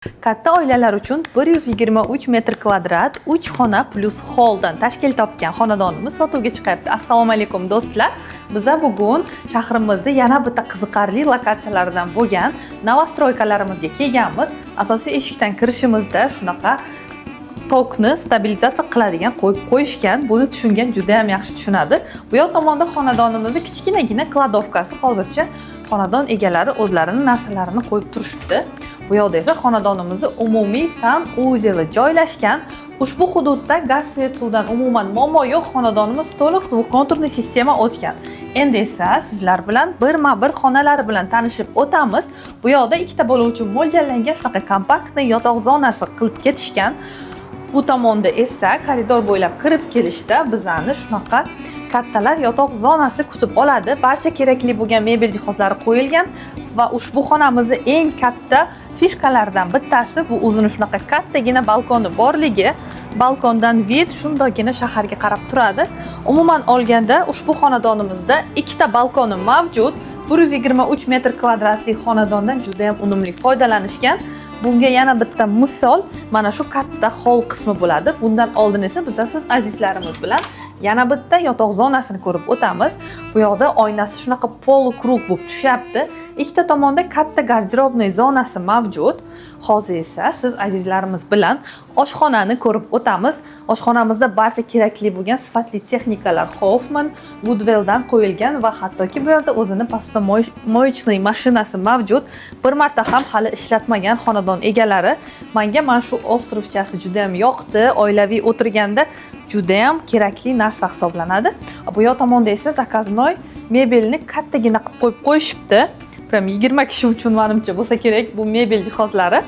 Katta oilalar uchun 123 metr kvadrat 3 xona plus holdan tashkil topgan xonadonimiz sotuvga chiqyapti. Assalomu alaykum do'stlar. Biza bugun shahrimizda yana bitta qiziqarli lokatsiyalardan bo'lgan novostroykalarimizga kelganmiz. Asosiy eshikdan kirishimizda shunaqa tokni stabilizatsiya qiladigan qo'yib qo'yishgan. Buni tushungan juda ham yaxshi tushunadi. Bu yoq tomonda xonadonimizning kichkinagina kladovkasi hozircha xonadon egalari o'zlarining narsalarini qo'yib turishibdi. Bu yoqda esa xonadonimizning umumiy sanuzeli joylashgan. Ushbu hududda gaz, svet, suvdan umuman muammo yo'q. Xonadonimiz to'liq dvухkonturniy sistema o'tgan. Endi esa sizlar bilan birma-bir xonalari bilan tanishib o'tamiz. Bu yoqda ikkita bola uchun mo'ljallangan shunaqa kompaktniy yotoq zonasi qilib ketishgan. Bu tomonda esa koridor bo'ylab kirib kelishda bizani shunaqa kattalar yotoq zonasi kutib oladi. Barcha kerakli bo'lgan mebel jihozlari qo'yilgan va ushbu xonamizning eng katta fishkalaridan bittasi bu o'zini shunaqa kattagina balkoni borligi. Balkondan vid shundagina shaharga qarab turadi. Umuman olganda ushbu xonadonimizda ikkita balkoni mavjud. 123 metr kvadratli xonadondan juda ham unumli foydalanishgan. Bunga yana bitta misol mana shu katta hol qismi bo'ladi. Bundan oldin esa biz siz azizlarimiz bilan yana bitta yotoq zonasini ko'rib o'tamiz. Bu yoqda oynasi shunaqa polukrug bo'lib tushyapti. Ikkita tomonda katta garderobniy zonasi mavjud. Hozir esa siz azizlarimiz bilan oshxonani ko'rib o'tamiz. Oshxonamizda barcha kerakli bo'lgan sifatli texnikalar Hoffman, Goodwelldan qo'yilgan va hattoki bu yerda o'zini посудомоечный mashinasi mavjud. Bir marta ham hali ishlatmagan xonadon egalari. Menga mana shu ostrovchasi juda ham yoqdi. Oilaviy o'tirganda juda ham kerakli narsa hisoblanadi. Bu yoq tomonda esa zakaznoy mebelni kattagina qilib qo'yib qo'yishibdi. Prям 20 kishi uchun menimcha bo'lsa kerak bu mebel jihozlari.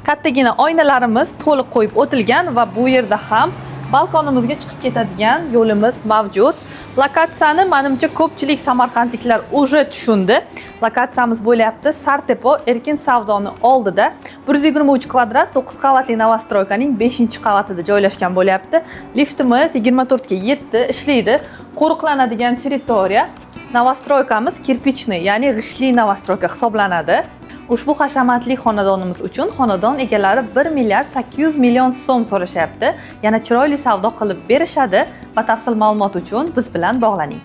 Kattagina oynalarimiz to'liq qo'yib o'tilgan va bu yerda ham balkonimizga chiqib ketadigan yo'limiz mavjud. Lokatsiyani menimcha ko'pchilik samarqandliklar уже tushundi. Lokatsiyamiz bo'layapti Sartepo erkin savdoni oldida 123 kvadrat 9 qavatli novostroykaning 5-qavatida joylashgan bo'layapti. Liftimiz 24 ga 7 ishlaydi. Qo'riqlanadigan territoriya. Novostroykamiz kirpichniy, ya'ni g'ishtli novostroyka hisoblanadi. Ushbu hashamatli xonadonimiz uchun xonadon egalari 1 milliard 800 million so'm so'rashyapti. Yana chiroyli savdo qilib berishadi. Batafsil ma'lumot uchun biz bilan bog'laning.